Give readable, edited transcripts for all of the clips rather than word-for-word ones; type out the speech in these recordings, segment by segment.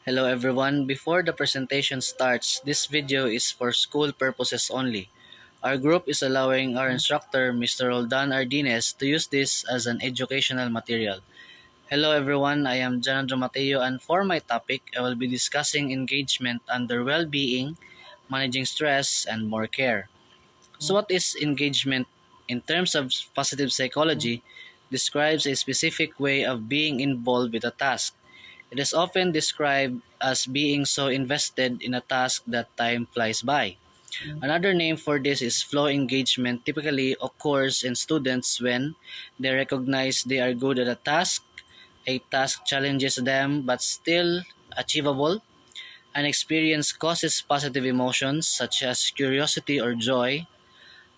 Hello everyone. Before the presentation starts, this video is for school purposes only. Our group is allowing our instructor, Mr. Roldan Ardines, to use this as an educational material. Hello everyone, I am Janandro Mateo, and for my topic, I will be discussing engagement under well-being, managing stress, and more care. So what is engagement? In terms of positive psychology, describes a specific way of being involved with a task. It is often described as being so invested in a task that time flies by. Another name for this is flow engagement typically occurs in students when they recognize they are good at a task challenges them but still achievable, an experience causes positive emotions such as curiosity or joy,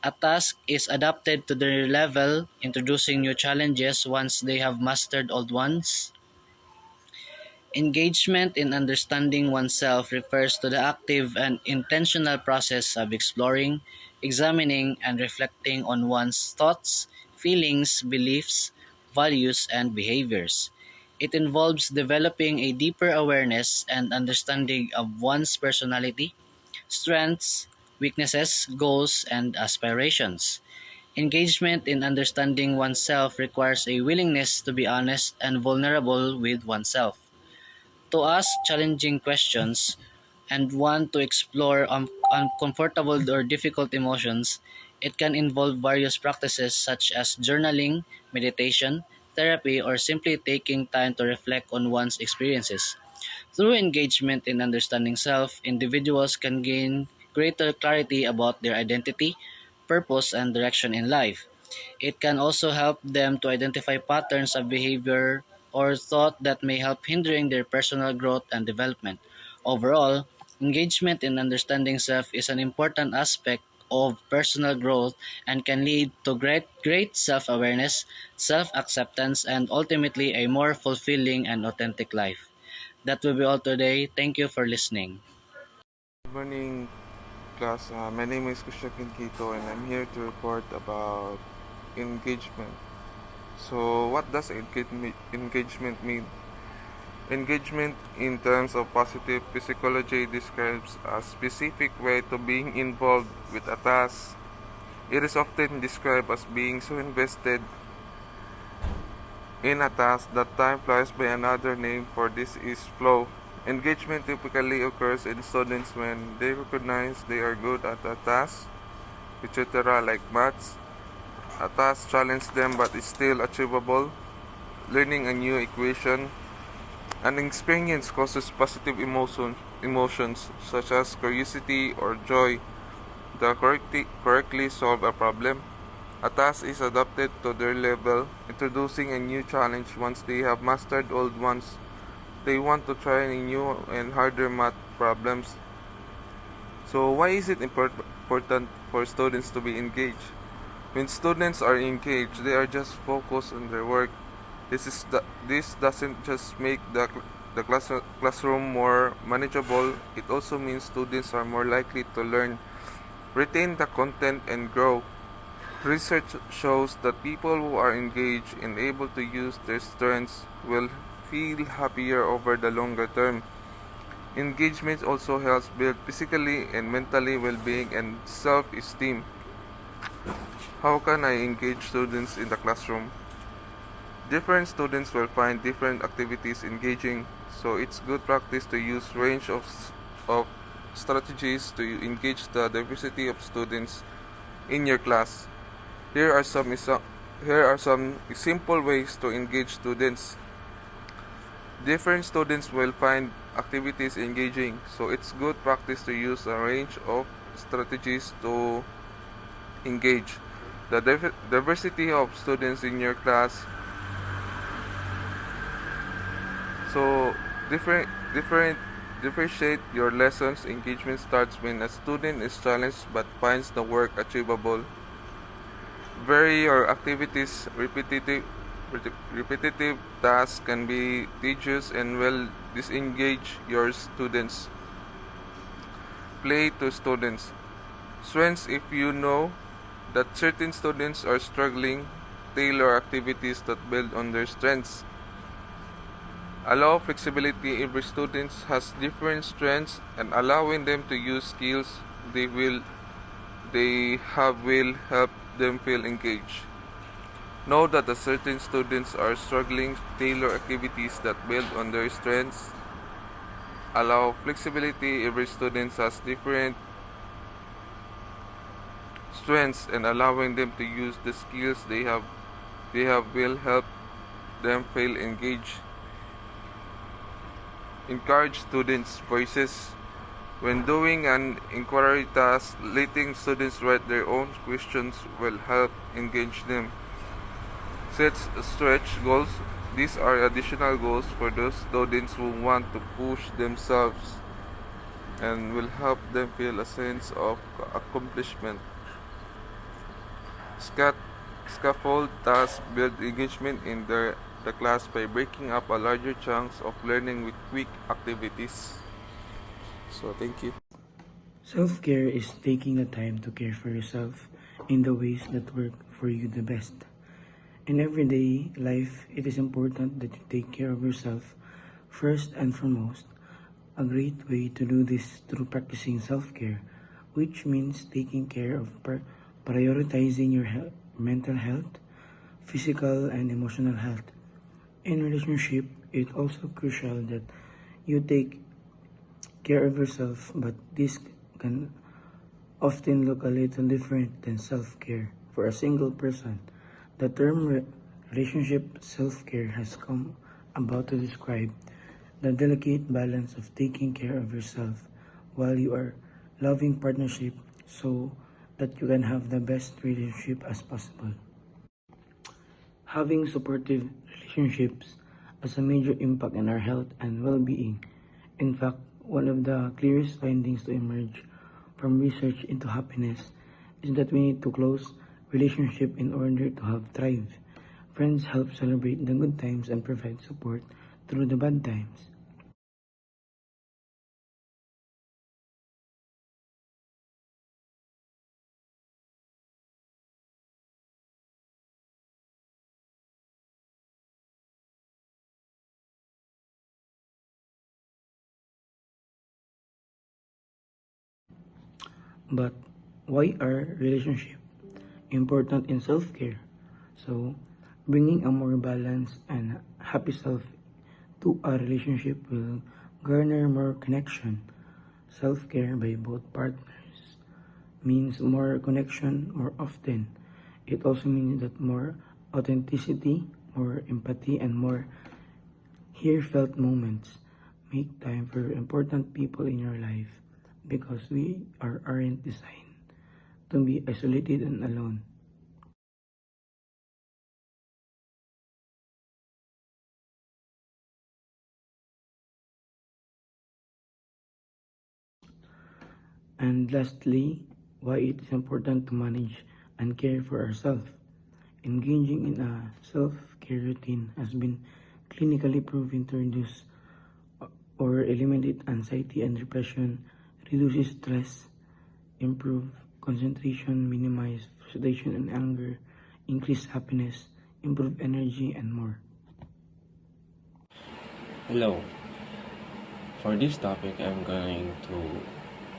a task is adapted to their level, introducing new challenges once they have mastered old ones. Engagement in understanding oneself refers to the active and intentional process of exploring, examining, and reflecting on one's thoughts, feelings, beliefs, values, and behaviors. It involves developing a deeper awareness and understanding of one's personality, strengths, weaknesses, goals, and aspirations. Engagement in understanding oneself requires a willingness to be honest and vulnerable with oneself, to ask challenging questions, and want to explore uncomfortable or difficult emotions. It can involve various practices such as journaling, meditation, therapy, or simply taking time to reflect on one's experiences. Through engagement in understanding self, individuals can gain greater clarity about their identity, purpose, and direction in life. It can also help them to identify patterns of behavior or thought that may help hindering their personal growth and development. Overall, engagement in understanding self is an important aspect of personal growth and can lead to great self-awareness, self-acceptance, and ultimately a more fulfilling and authentic life. That will be all today. Thank you for listening. Good morning, class. My name is Kushak Kito, and I'm here to report about engagement. So, what does engagement mean? Engagement, in terms of positive psychology, describes a specific way to being involved with a task. It is often described as being so invested in a task that time flies by. Another name for this is flow. Engagement typically occurs in students when they recognize they are good at a task, etc., like maths. A task challenges them but is still achievable. Learning a new equation. An experience causes positive emotions such as curiosity or joy to correctly solve a problem. A task is adapted to their level, introducing a new challenge once they have mastered old ones. They want to try new and harder math problems. So why is it important for students to be engaged? When students are engaged, they are just focused on their work. This doesn't just make the classroom more manageable. It also means students are more likely to learn, retain the content, and grow. Research shows that people who are engaged and able to use their strengths will feel happier over the longer term. Engagement also helps build physically and mentally well-being and self-esteem. How can I engage students in the classroom? Different students will find different activities engaging, so it's good practice to use range of strategies to engage the diversity of students in your class. Here are some simple ways to engage students. Different students will find activities engaging, so it's good practice to use a range of strategies to engage the diversity of students in your class. So differentiate your lessons. Engagement starts when a student is challenged but finds the work achievable. Vary your activities. Repetitive tasks can be tedious and will disengage your students. Play to students. Strengths. If you know that certain students are struggling, tailor activities that build on their strengths. Allow flexibility. Every student has different strengths, and allowing them to use skills they have will help them feel engaged. Know that a certain students are struggling. Tailor activities that build on their strengths. Allow flexibility. Every student has different strengths, and allowing them to use the skills they have will help them feel engaged. Encourage students' voices. When doing an inquiry task, letting students write their own questions will help engage them. Set stretch goals. These are additional goals for those students who want to push themselves and will help them feel a sense of accomplishment. Scat- Scaffold tasks build engagement in the class by breaking up a larger chunks of learning with quick activities. So thank you. Self care is taking the time to care for yourself in the ways that work for you the best. In everyday life, it is important that you take care of yourself first and foremost. A great way to do this through practicing self care, which means taking care of prioritizing your mental health, physical, and emotional health. In relationship, it's also crucial that you take care of yourself, but this can often look a little different than self care for a single person. The term relationship self care has come about to describe the delicate balance of taking care of yourself while you are loving partnership so that you can have the best relationship as possible. Having supportive relationships has a major impact on our health and well-being. In fact, one of the clearest findings to emerge from research into happiness is that we need to close relationship in order to have thrive. Friends help celebrate the good times and provide support through the bad times. But why are relationships important in self-care? So, bringing a more balanced and happy self to a relationship will garner more connection. Self-care by both partners means more connection more often. It also means that more authenticity, more empathy, and more heartfelt moments. Make time for important people in your life because aren't designed to be isolated and alone. And lastly, why it is important to manage and care for ourselves. Engaging in a self-care routine has been clinically proven to reduce or eliminate anxiety and depression, reduces stress, improve concentration, minimize frustration and anger, increase happiness, improve energy, and more. Hello. For this topic, I'm going to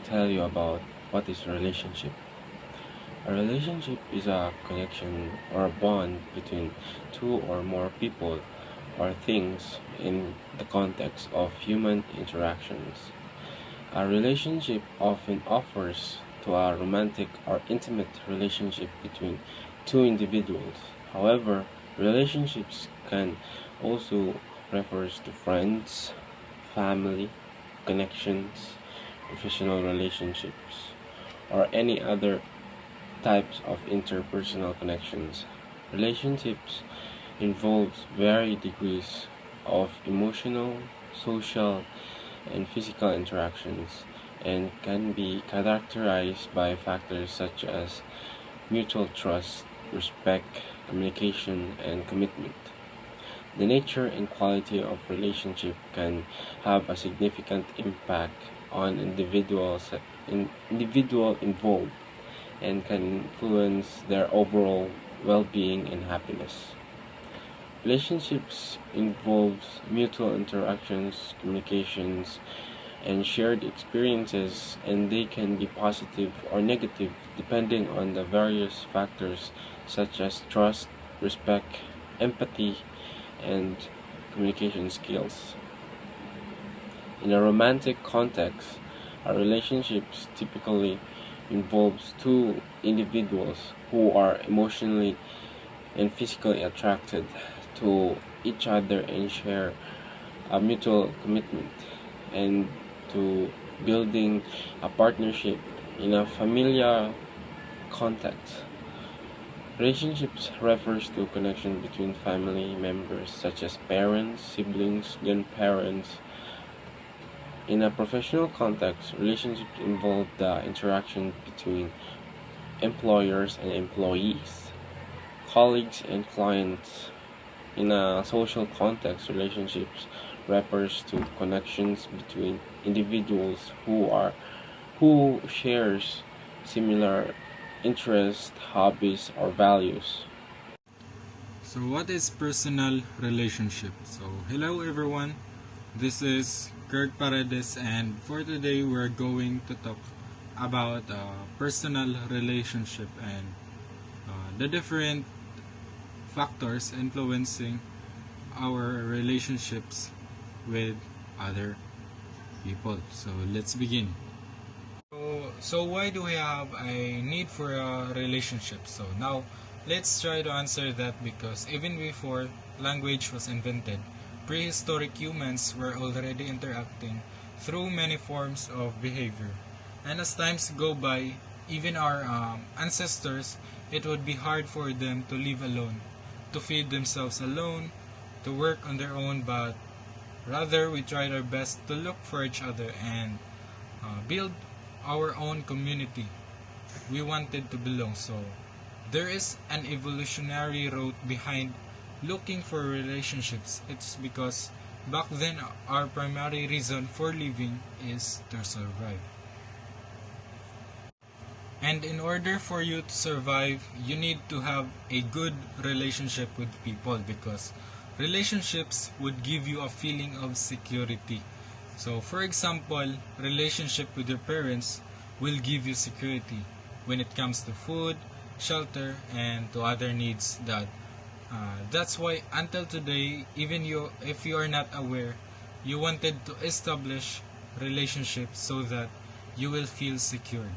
tell you about what is a relationship. A relationship is a connection or a bond between two or more people or things in the context of human interactions. A relationship often offers to a romantic or intimate relationship between two individuals. However, relationships can also refers to friends, family, connections, professional relationships, or any other types of interpersonal connections. Relationships involves varied degrees of emotional, social, and physical interactions and can be characterized by factors such as mutual trust, respect, communication, and commitment. The nature and quality of relationship can have a significant impact on individual involved and can influence their overall well-being and happiness. Relationships involves mutual interactions, communications, and shared experiences, and they can be positive or negative depending on the various factors such as trust, respect, empathy, and communication skills. In a romantic context, a relationship typically involves two individuals who are emotionally and physically attracted to each other and share a mutual commitment and to building a partnership in a familiar context. Relationships refers to connection between family members such as parents, siblings, grandparents. In a professional context, relationships involve the interaction between employers and employees, colleagues and clients. In a social context, relationships refers to connections between individuals who shares similar interests, hobbies, or values. So, what is personal relationship? So, hello everyone. This is Kirk Paredes, and for today, we're going to talk about personal relationship and the different factors influencing our relationships with other people. So, let's begin. So why do we have a need for a relationship? So now let's try to answer that, because even before language was invented, prehistoric humans were already interacting through many forms of behavior. And as times go by, even our ancestors, it would be hard for them to live alone, to feed themselves alone, to work on their own, but rather we tried our best to look for each other and build our own community. We wanted to belong. So there is an evolutionary route behind looking for relationships. It's because back then our primary reason for living is to survive. And in order for you to survive, you need to have a good relationship with people, because relationships would give you a feeling of security. So, for example, relationship with your parents will give you security when it comes to food, shelter, and to other needs. That's why until today, even you, if you are not aware, you wanted to establish relationships so that you will feel secured.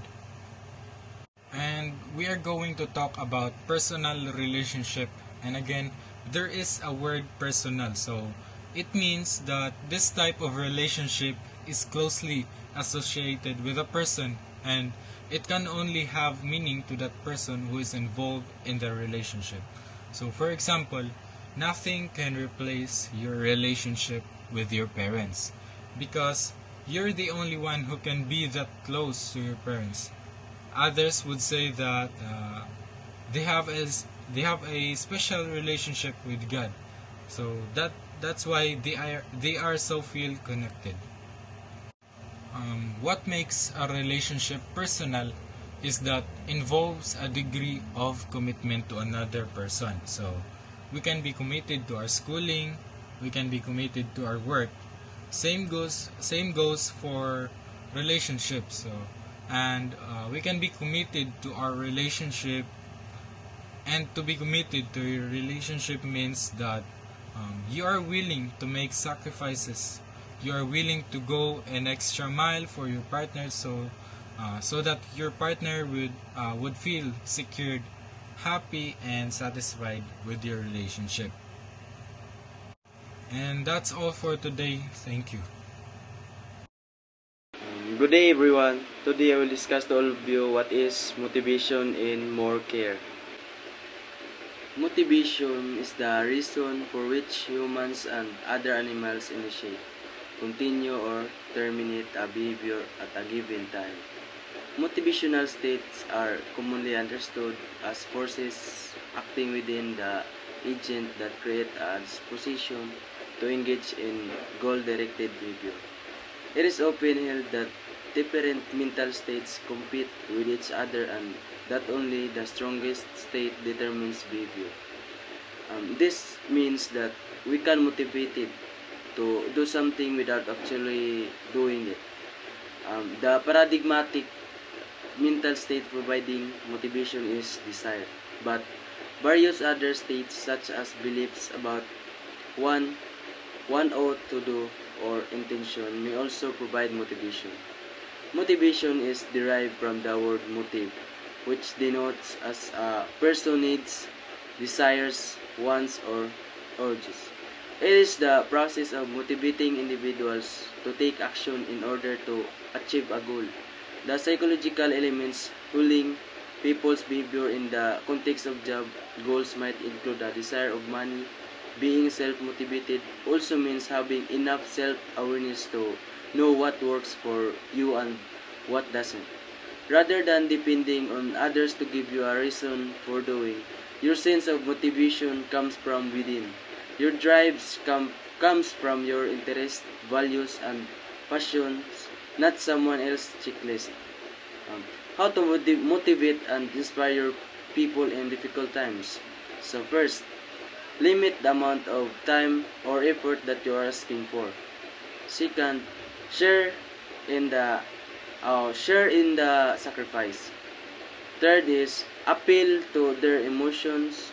And we are going to talk about personal relationship. And again, there is a word personal. So it means that this type of relationship is closely associated with a person, and it can only have meaning to that person who is involved in the relationship. So for example, nothing can replace your relationship with your parents, because you're the only one who can be that close to your parents. Others would say that they have a they have a special relationship with God. So that's why they are so feel connected. What makes a relationship personal is that involves a degree of commitment to another person. So we can be committed to our schooling, we can be committed to our work. Same goes for relationships. So and we can be committed to our relationship, and to be committed to your relationship means that you are willing to make sacrifices, you are willing to go an extra mile for your partner, so that your partner would feel secured, happy, and satisfied with your relationship. And that's all for today. Thank you. Good day everyone. Today I will discuss to all of you what is motivation in more care. Motivation is the reason for which humans and other animals initiate, continue or terminate a behavior at a given time. Motivational states are commonly understood as forces acting within the agent that create a disposition to engage in goal-directed behavior. It is often held that different mental states compete with each other and that only the strongest state determines behavior. This means that we can motivated to do something without actually doing it. The paradigmatic mental state providing motivation is desire, but various other states such as beliefs about one one ought to do or intention may also provide motivation. Motivation is derived from the word motive, which denotes as a person needs, desires, wants, or urges. It is the process of motivating individuals to take action in order to achieve a goal. The psychological elements fueling people's behavior in the context of job goals might include the desire of money. Being self-motivated also means having enough self-awareness to know what works for you and what doesn't. Rather than depending on others to give you a reason for doing, your sense of motivation comes from within. Your comes from your interests, values, and passions, not someone else's checklist. How to motivate and inspire your people in difficult times. So first, limit the amount of time or effort that you are asking for. Second, share in the share in the sacrifice. Third is appeal to their emotions.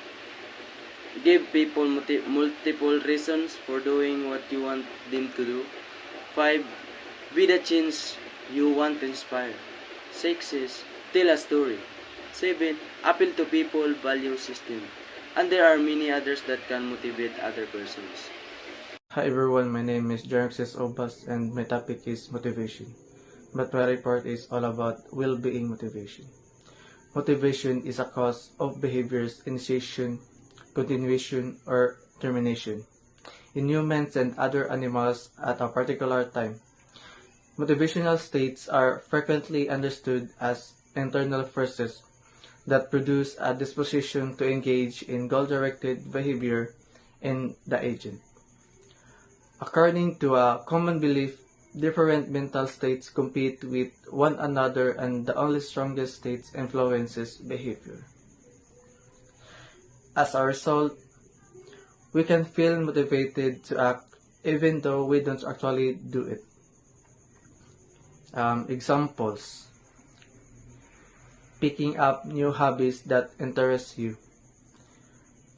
Give people multiple reasons for doing what you want them to do. 5. Be the change you want to inspire. 6 is tell a story. 7. Appeal to people value system. And there are many others that can motivate other persons. Hi everyone, my name is ngec1 and my topic is motivation. But my report is all about well-being motivation. Motivation is a cause of behavior's initiation, continuation, or termination in humans and other animals at a particular time. Motivational states are frequently understood as internal forces that produce a disposition to engage in goal-directed behavior in the agent. According to a common belief, different mental states compete with one another and the only strongest state influences behavior. As a result, we can feel motivated to act even though we don't actually do it. Examples: picking up new hobbies that interest you,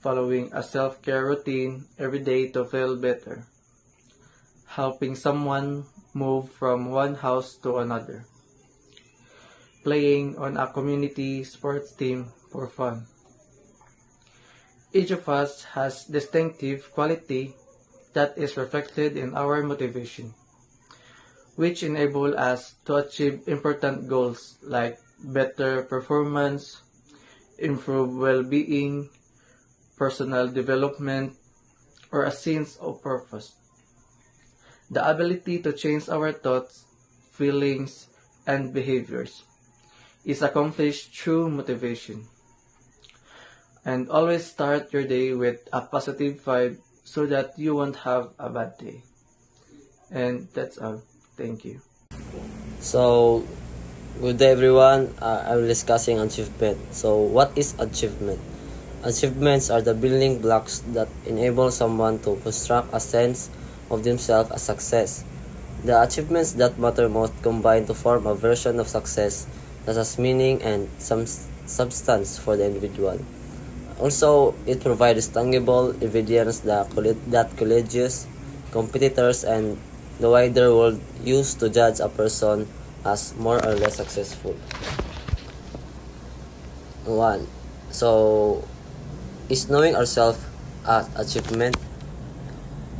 following a self-care routine every day to feel better, helping someone move from one house to another, playing on a community sports team for fun. Each of us has distinctive quality that is reflected in our motivation, which enable us to achieve important goals like better performance, improved well-being, personal development, or a sense of purpose. The ability to change our thoughts, feelings, and behaviors is accomplished through motivation. And always start your day with a positive vibe so that you won't have a bad day. And that's all. Thank you. So, good day everyone. I'm discussing achievement. So, what is achievement? Achievements are the building blocks that enable someone to construct a sense of themselves as success. The achievements that matter most combine to form a version of success that has meaning and some substance for the individual. Also, it provides tangible evidence that colleges, competitors, and the wider world use to judge a person as more or less successful. 1. So, is knowing ourselves an achievement?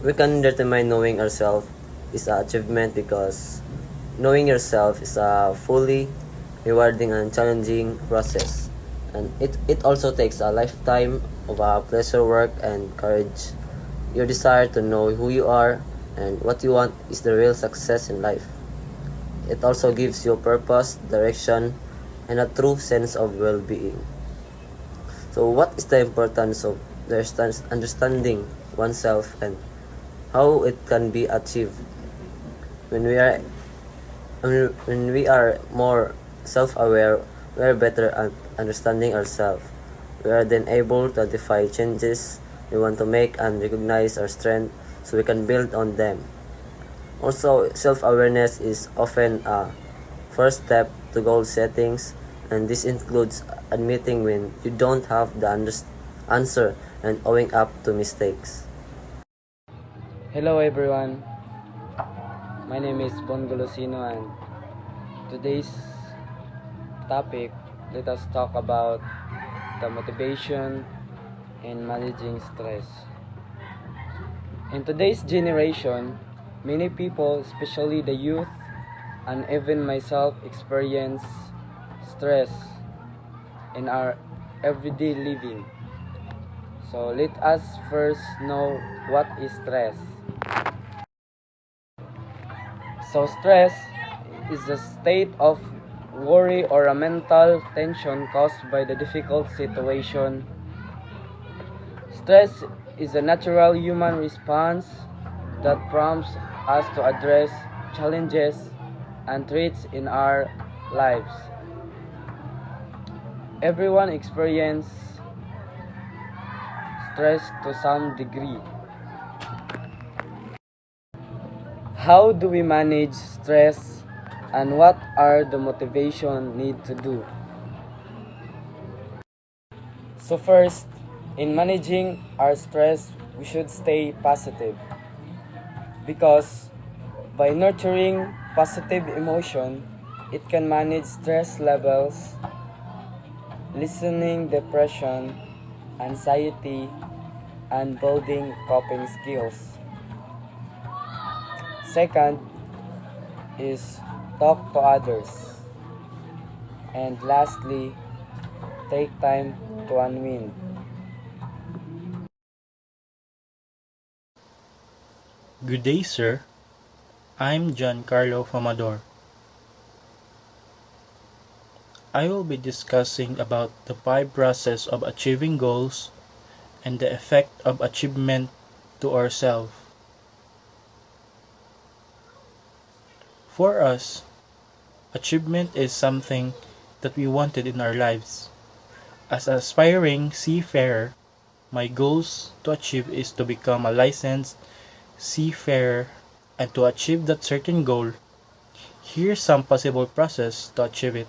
We can determine knowing ourselves is an achievement because knowing yourself is a fully rewarding and challenging process. And it also takes a lifetime of pleasure, work, and courage. Your desire to know who you are and what you want is the real success in life. It also gives you purpose, direction, and a true sense of well-being. So what is the importance of understanding oneself and how it can be achieved? When we are more self-aware, we are better at understanding ourselves. We are then able to identify changes We want to make and recognize our strengths so we can build on them. Also, self-awareness is often a first step to goal settings, and this includes admitting when you don't have the answer and owning up to mistakes. Hello everyone, my name is Bon Golosino and today's topic, let us talk about the motivation in managing stress. In today's generation, many people, especially the youth and even myself, experience stress in our everyday living. So let us first know what is stress. So stress is a state of worry or a mental tension caused by the difficult situation. Stress is a natural human response that prompts us to address challenges and threats in our lives. Everyone experiences stress to some degree. How do we manage stress and what are the motivation need to do? So first, in managing our stress, we should stay positive because by nurturing positive emotion, it can manage stress levels, lessening depression, anxiety, and building coping skills. Second is talk to others. And lastly, take time to unwind. Good day, sir. I'm Giancarlo Famador. I will be discussing about the five process of achieving goals and the effect of achievement to ourselves. For us, achievement is something that we wanted in our lives. As an aspiring seafarer, my goals to achieve is to become a licensed seafarer, and to achieve that certain goal, here's some possible process to achieve it.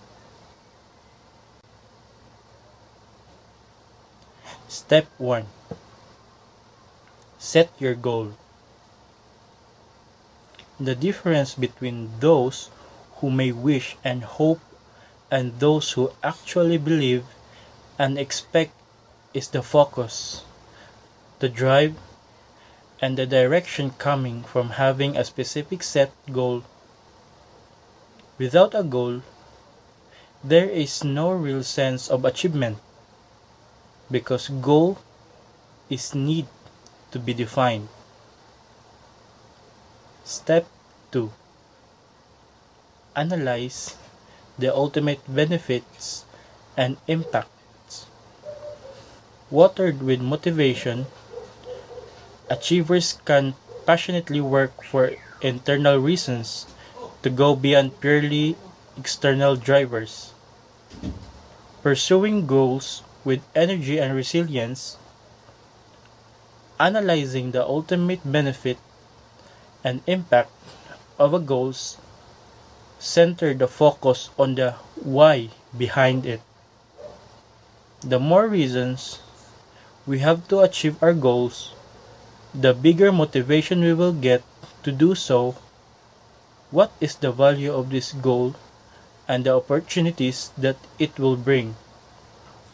Step 1. Set your goal. The difference between those who may wish and hope and those who actually believe and expect is the focus, the drive, and the direction coming from having a specific set goal. Without a goal, there is no real sense of achievement because goal is need to be defined. Step 2. Analyze the ultimate benefits and impacts. Watered with motivation, achievers can passionately work for internal reasons to go beyond purely external drivers. Pursuing goals with energy and resilience, analyzing the ultimate benefit and impact of a goals, center the focus on the why behind it. The more reasons we have to achieve our goals, the bigger motivation we will get to do so. What is the value of this goal and the opportunities that it will bring?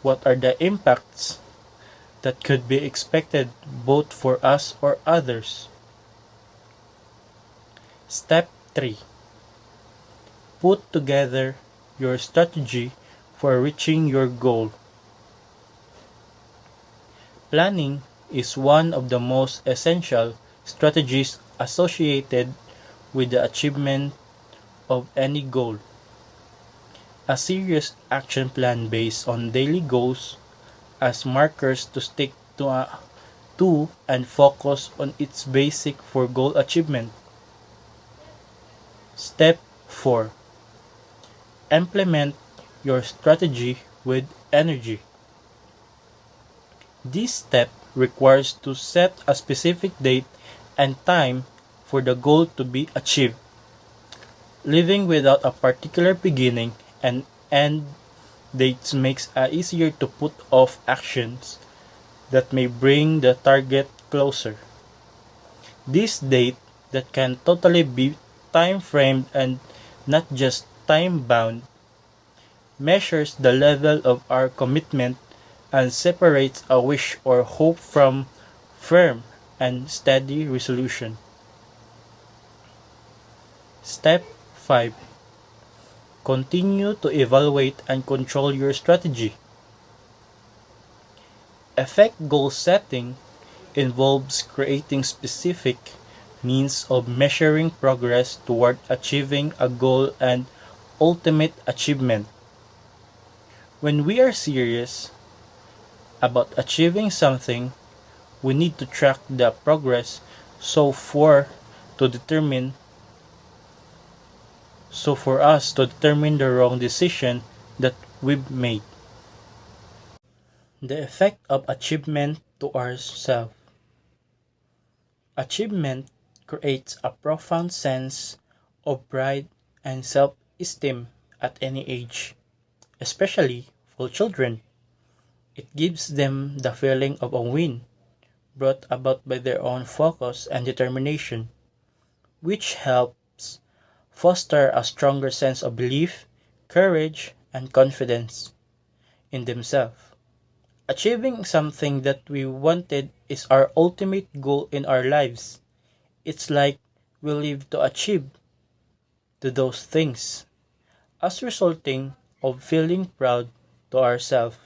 What are the impacts that could be expected both for us or others? Step 3. Put together your strategy for reaching your goal. Planning is one of the most essential strategies associated with the achievement of any goal. A serious action plan based on daily goals as markers to stick to and focus on its basic for goal achievement. Step 4. Implement your strategy with energy. This step requires to set a specific date and time for the goal to be achieved. Living without a particular beginning and end dates makes it easier to put off actions that may bring the target closer. This date that can totally be time framed and not just time bound measures the level of our commitment and separates a wish or hope from firm and steady resolution. Step 5. Continue to evaluate and control your strategy. Effect goal setting involves creating specific means of measuring progress toward achieving a goal and ultimate achievement. When we are serious about achieving something, we need to track the progress so for to determine so for us to determine the wrong decision that we've made. The effect of achievement to ourselves. Achievement creates a profound sense of pride and self-esteem at any age, especially for children. It gives them the feeling of a win brought about by their own focus and determination, which helps foster a stronger sense of belief, courage, and confidence in themselves. Achieving something that we wanted is our ultimate goal in our lives. It's like we live to achieve to those things, as resulting of feeling proud to ourselves.